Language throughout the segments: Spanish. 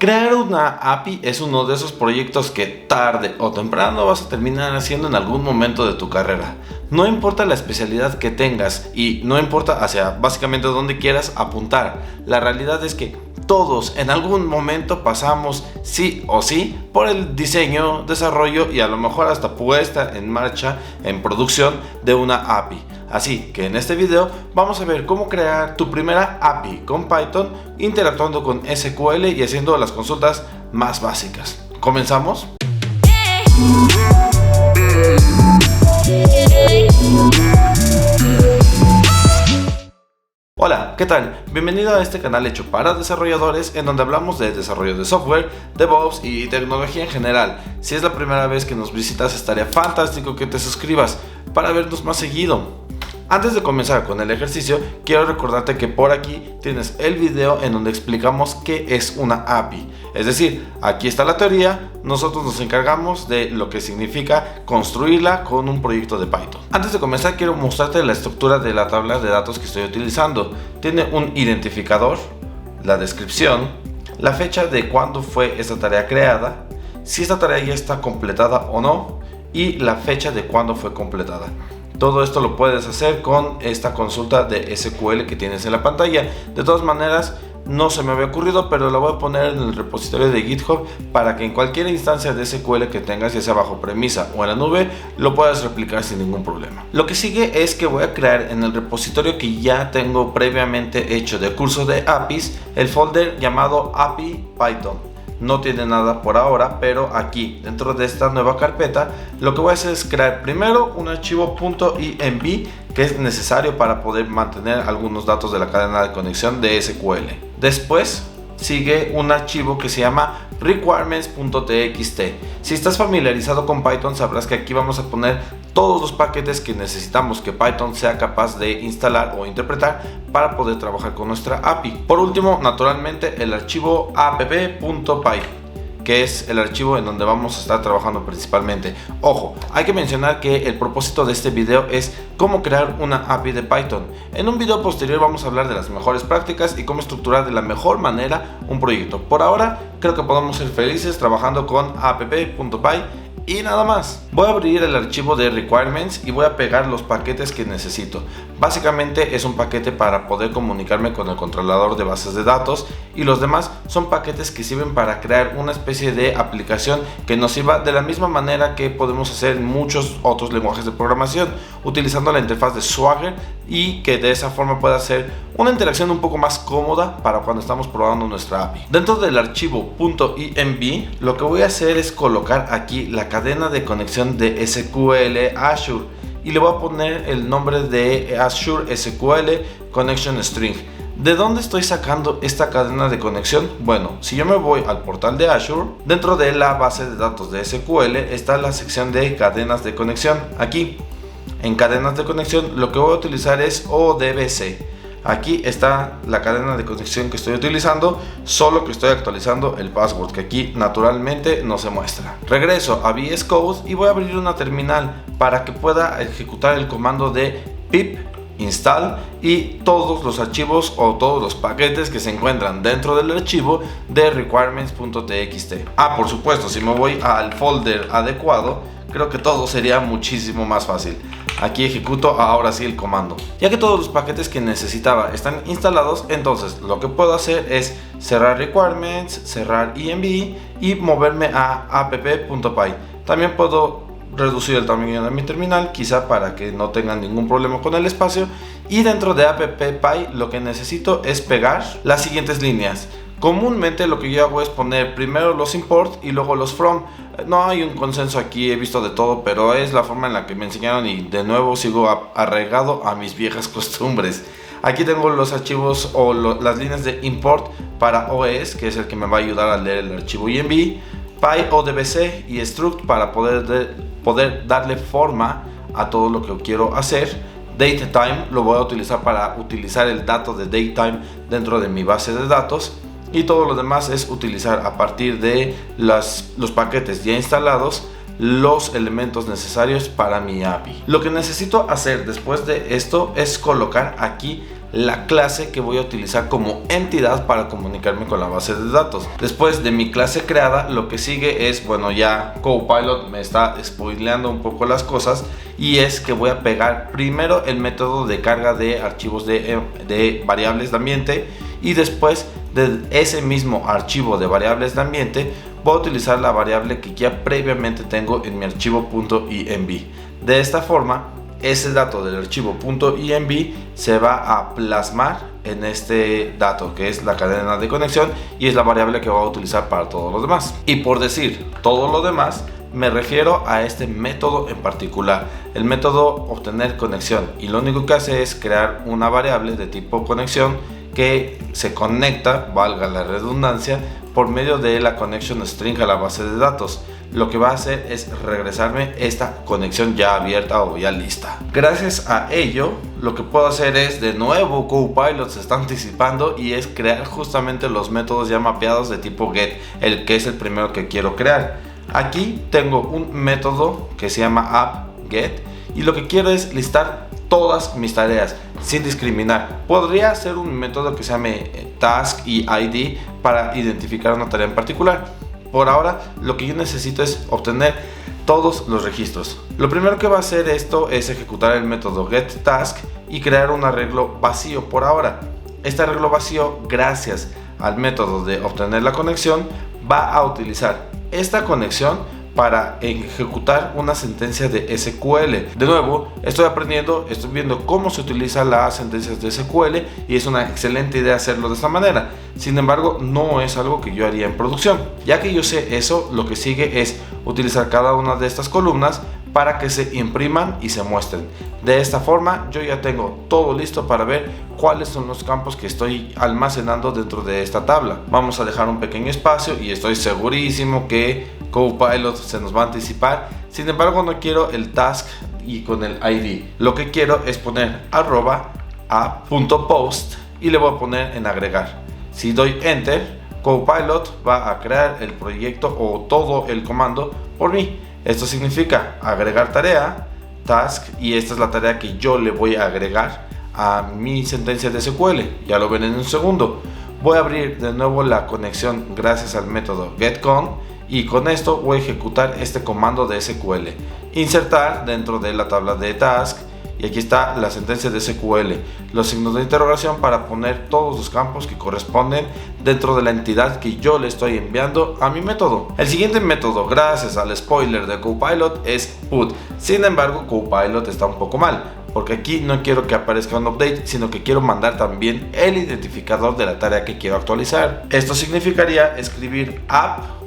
Crear una API es uno de esos proyectos que tarde o temprano vas a terminar haciendo en algún momento de tu carrera. No importa la especialidad que tengas y no importa hacia básicamente dónde quieras apuntar. La realidad es que todos en algún momento pasamos sí o sí por el diseño, desarrollo y a lo mejor hasta puesta en marcha en producción de una API. Así que en este video vamos a ver cómo crear tu primera API con Python interactuando con SQL y haciendo las consultas más básicas. ¿Comenzamos? Hola, ¿qué tal? Bienvenido a este canal hecho para desarrolladores en donde hablamos de desarrollo de software, DevOps y tecnología en general. Si es la primera vez que nos visitas, estaría fantástico que te suscribas para vernos más seguido. Antes de comenzar con el ejercicio, quiero recordarte que por aquí tienes el video en donde explicamos qué es una API. Es decir, aquí está la teoría, nosotros nos encargamos de lo que significa construirla con un proyecto de Python. Antes de comenzar, quiero mostrarte la estructura de la tabla de datos que estoy utilizando. Tiene un identificador, la descripción, la fecha de cuándo fue esta tarea creada, si esta tarea ya está completada o no, y la fecha de cuándo fue completada. Todo esto lo puedes hacer con esta consulta de SQL que tienes en la pantalla. De todas maneras, no se me había ocurrido, pero la voy a poner en el repositorio de GitHub para que en cualquier instancia de SQL que tengas, ya sea bajo premisa o en la nube, lo puedas replicar sin ningún problema. Lo que sigue es que voy a crear en el repositorio que ya tengo previamente hecho de curso de APIs, el folder llamado API Python. No tiene nada por ahora, pero aquí dentro de esta nueva carpeta lo que voy a hacer es crear primero un archivo .env que es necesario para poder mantener algunos datos de la cadena de conexión de SQL. Después sigue un archivo que se llama requirements.txt. Si estás familiarizado con Python, sabrás que aquí vamos a poner todos los paquetes que necesitamos que Python sea capaz de instalar o interpretar para poder trabajar con nuestra API. Por último, naturalmente, el archivo app.py, que es el archivo en donde vamos a estar trabajando principalmente. Ojo, hay que mencionar que el propósito de este video es cómo crear una API de Python. En un video posterior vamos a hablar de las mejores prácticas y cómo estructurar de la mejor manera un proyecto. Por ahora, creo que podemos ser felices trabajando con app.py y nada más. Voy a abrir el archivo de requirements y voy a pegar los paquetes que necesito. Básicamente es un paquete para poder comunicarme con el controlador de bases de datos y los demás son paquetes que sirven para crear una especie de aplicación que nos sirva de la misma manera que podemos hacer en muchos otros lenguajes de programación, utilizando la interfaz de Swagger y que de esa forma pueda ser una interacción un poco más cómoda para cuando estamos probando nuestra API. Dentro del archivo .env lo que voy a hacer es colocar aquí la cadena de conexión de SQL Azure y le voy a poner el nombre de Azure SQL Connection String. ¿De dónde estoy sacando esta cadena de conexión? Bueno, si yo me voy al portal de Azure, dentro de la base de datos de SQL está la sección de cadenas de conexión. Aquí, en cadenas de conexión, lo que voy a utilizar es ODBC. Aquí está la cadena de conexión que estoy utilizando, solo que estoy actualizando el password que aquí naturalmente no se muestra. Regreso a VS Code y voy a abrir una terminal para que pueda ejecutar el comando de pip install y todos los archivos o todos los paquetes que se encuentran dentro del archivo de requirements.txt. Por supuesto, si me voy al folder adecuado, creo que todo sería muchísimo más fácil. Aquí ejecuto ahora sí el comando. Ya que todos los paquetes que necesitaba están instalados, entonces lo que puedo hacer es cerrar requirements, cerrar env y moverme a app.py. También puedo reducir el tamaño de mi terminal, quizá para que no tengan ningún problema con el espacio. Y dentro de app.py lo que necesito es pegar las siguientes líneas. Comúnmente lo que yo hago es poner primero los import y luego los from. No hay un consenso aquí, he visto de todo, pero es la forma en la que me enseñaron y de nuevo sigo arraigado a mis viejas costumbres. Aquí tengo los archivos o las líneas de import para OS, que es el que me va a ayudar a leer el archivo env, py, odbc y struct para poder darle forma a todo lo que quiero hacer. Datetime lo voy a utilizar para utilizar el dato de datetime dentro de mi base de datos. Y todo lo demás es utilizar a partir de los paquetes ya instalados los elementos necesarios para mi API. Lo que necesito hacer después de esto es colocar aquí la clase que voy a utilizar como entidad para comunicarme con la base de datos. Después de mi clase creada, lo que sigue es, bueno, ya Copilot me está spoileando un poco las cosas, y es que voy a pegar primero el método de carga de archivos de variables de ambiente, y después de ese mismo archivo de variables de ambiente voy a utilizar la variable que ya previamente tengo en mi archivo .env. De esta forma, ese dato del archivo .env se va a plasmar en este dato que es la cadena de conexión, y es la variable que voy a utilizar para todo lo demás. Y por decir todo lo demás, me refiero a este método en particular, el método obtener conexión, y lo único que hace es crear una variable de tipo conexión que se conecta, valga la redundancia, por medio de la connection string a la base de datos. Lo que va a hacer es regresarme esta conexión ya abierta o ya lista. Gracias a ello, lo que puedo hacer es, de nuevo, Copilot se está anticipando, y es crear justamente los métodos ya mapeados de tipo get, el que es el primero que quiero crear. Aquí tengo un método que se llama app.get, y lo que quiero es listar todas mis tareas sin discriminar. Podría ser un método que se llame task y id para identificar una tarea en particular. Por ahora, lo que yo necesito es obtener todos los registros. Lo primero que va a hacer esto es ejecutar el método getTask y crear un arreglo vacío por ahora. Este arreglo vacío, gracias al método de obtener la conexión, va a utilizar esta conexión para ejecutar una sentencia de SQL. De nuevo, estoy aprendiendo, estoy viendo cómo se utilizan las sentencias de SQL, y es una excelente idea hacerlo de esta manera. Sin embargo, no es algo que yo haría en producción. Ya que yo sé eso, lo que sigue es utilizar cada una de estas columnas para que se impriman y se muestren. De esta forma, yo ya tengo todo listo para ver cuáles son los campos que estoy almacenando dentro de esta tabla. Vamos a dejar un pequeño espacio, y estoy segurísimo que Copilot se nos va a anticipar. Sin embargo, no quiero el task y con el id. Lo que quiero es poner @app.post y le voy a poner en agregar. Si doy enter, Copilot va a crear el proyecto o todo el comando por mí. Esto significa agregar tarea, task, y esta es la tarea que yo le voy a agregar a mi sentencia de SQL. Ya lo ven en un segundo. Voy a abrir de nuevo la conexión gracias al método getCon, y con esto voy a ejecutar este comando de SQL. Insertar dentro de la tabla de task, y aquí está la sentencia de SQL, los signos de interrogación para poner todos los campos que corresponden dentro de la entidad que yo le estoy enviando a mi método. El siguiente método, gracias al spoiler de Copilot, es put. Sin embargo, Copilot está un poco mal, porque aquí no quiero que aparezca un update, sino que quiero mandar también el identificador de la tarea que quiero actualizar. Esto significaría escribir app.put,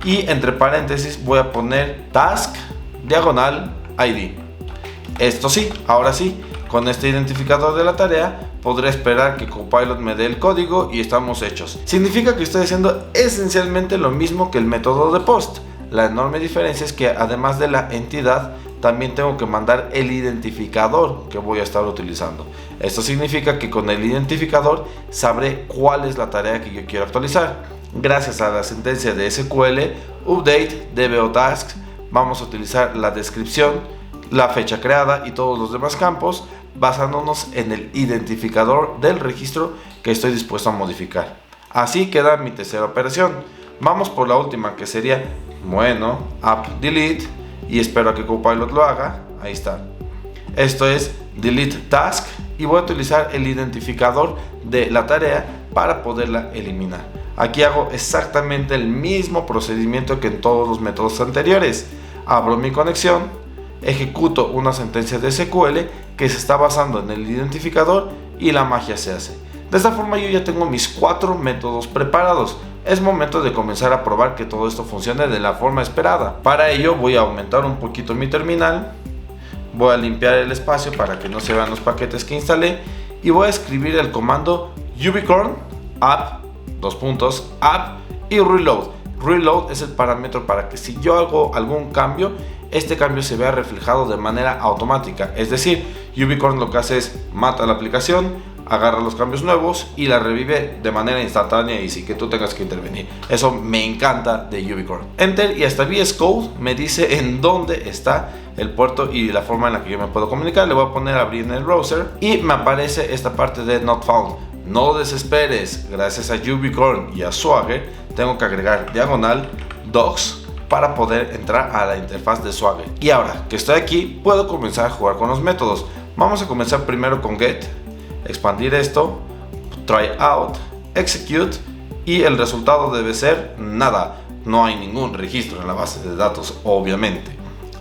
y entre paréntesis voy a poner task diagonal id. Esto sí, ahora sí, con este identificador de la tarea podré esperar que Copilot me dé el código y estamos hechos. Significa que estoy haciendo esencialmente lo mismo que el método de post. La enorme diferencia es que además de la entidad, también tengo que mandar el identificador que voy a estar utilizando. Esto significa que con el identificador sabré cuál es la tarea que yo quiero actualizar. Gracias a la sentencia de SQL update dbotasks, vamos a utilizar la descripción, la fecha creada y todos los demás campos, basándonos en el identificador del registro que estoy dispuesto a modificar. Así queda mi tercera operación. Vamos por la última, que sería, bueno, app delete, y espero a que Copilot lo haga. Ahí está. Esto es delete task, y voy a utilizar el identificador de la tarea para poderla eliminar. Aquí hago exactamente el mismo procedimiento que en todos los métodos anteriores. Abro mi conexión, ejecuto una sentencia de SQL que se está basando en el identificador, y la magia se hace. De esta forma yo ya tengo mis 4 métodos preparados. Es momento de comenzar a probar que todo esto funcione de la forma esperada. Para ello voy a aumentar un poquito mi terminal, voy a limpiar el espacio para que no se vean los paquetes que instalé, y voy a escribir el comando ubicorn app app y reload. Reload es el parámetro para que si yo hago algún cambio, este cambio se vea reflejado de manera automática. Es decir, ubicorn lo que hace es mata la aplicación, agarra los cambios nuevos y la revive de manera instantánea y sin que tú tengas que intervenir. Eso me encanta de Ubiquorn. Enter y hasta VS Code me dice en dónde está el puerto y la forma en la que yo me puedo comunicar. Le voy a poner abrir en el browser y me aparece esta parte de Not Found. No desesperes, gracias a Ubiquorn y a Swagger tengo que agregar diagonal docs para poder entrar a la interfaz de Swagger. Y ahora que estoy aquí, puedo comenzar a jugar con los métodos. Vamos a comenzar primero con get, expandir esto, try out, execute y el resultado debe ser nada. No hay ningún registro en la base de datos, obviamente.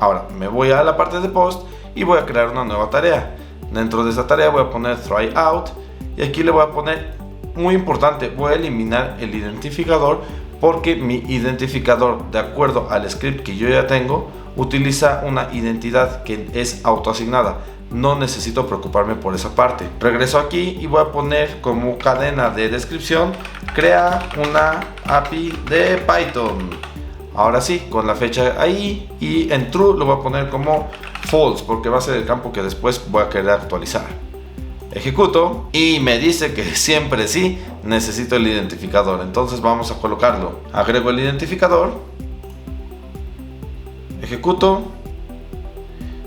Ahora me voy a la parte de post y voy a crear una nueva tarea. Dentro de esta tarea voy a poner try out y aquí le voy a poner, muy importante, voy a eliminar el identificador porque mi identificador, de acuerdo al script que yo ya tengo, utiliza una identidad que es autoasignada. No necesito preocuparme por esa parte. Regreso aquí y voy a poner como cadena de descripción: crea una API de Python. Ahora sí, con la fecha ahí, y en true lo voy a poner como false porque va a ser el campo que después voy a querer actualizar. Ejecuto y me dice que siempre sí necesito el identificador, entonces vamos a colocarlo. Agrego el identificador, ejecuto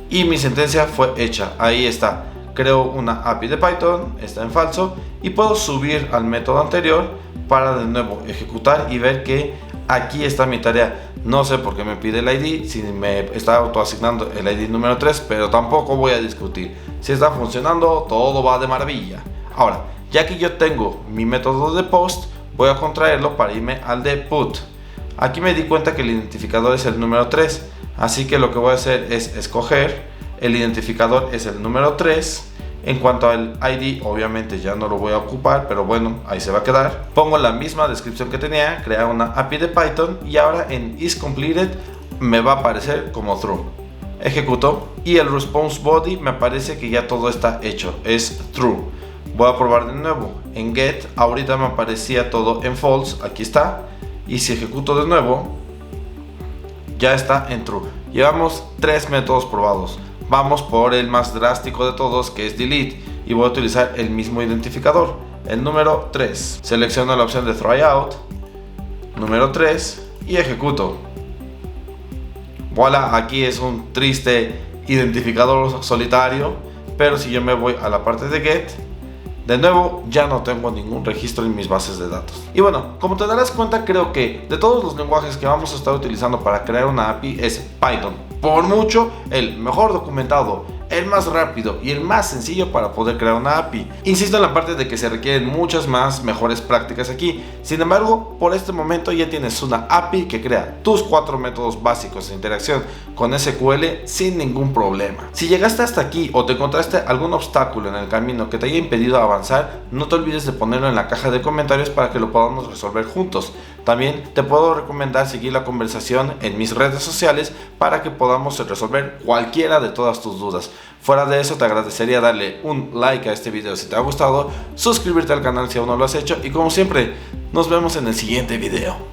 y mi sentencia fue hecha. Ahí está, creo una API de Python, está en falso y puedo subir al método anterior para de nuevo ejecutar y ver que aquí está mi tarea. No sé por qué me pide el ID, si me está autoasignando el ID número 3, pero tampoco voy a discutir. Si está funcionando, todo va de maravilla. Ahora, ya que yo tengo mi método de post, voy a contraerlo para irme al de put. Aquí me di cuenta que el identificador es el número 3, así que lo que voy a hacer es escoger el identificador es el número 3. En cuanto al ID, obviamente ya no lo voy a ocupar, pero bueno, ahí se va a quedar. Pongo la misma descripción que tenía, crear una API de Python y ahora en isCompleted me va a aparecer como true. Ejecuto y el response body me aparece que ya todo está hecho, es true. Voy a probar de nuevo. En get ahorita me aparecía todo en false, aquí está. Y si ejecuto de nuevo, ya está en true. Llevamos 3 métodos probados. Vamos por el más drástico de todos, que es delete, y voy a utilizar el mismo identificador, el número 3. Selecciono la opción de try out, número 3 y ejecuto. Voilà, aquí es un triste identificador solitario, pero si yo me voy a la parte de get, de nuevo ya no tengo ningún registro en mis bases de datos. Y bueno, como te darás cuenta, creo que de todos los lenguajes que vamos a estar utilizando para crear una API es Python. Por mucho el mejor documentado, el más rápido y el más sencillo para poder crear una API. Insisto en la parte de que se requieren muchas más mejores prácticas aquí. Sin embargo, por este momento ya tienes una API que crea tus 4 métodos básicos de interacción con SQL sin ningún problema. Si llegaste hasta aquí o te encontraste algún obstáculo en el camino que te haya impedido avanzar, no te olvides de ponerlo en la caja de comentarios para que lo podamos resolver juntos. También te puedo recomendar seguir la conversación en mis redes sociales para que podamos resolver cualquiera de todas tus dudas. Fuera de eso, te agradecería darle un like a este video si te ha gustado, suscribirte al canal si aún no lo has hecho y como siempre, nos vemos en el siguiente video.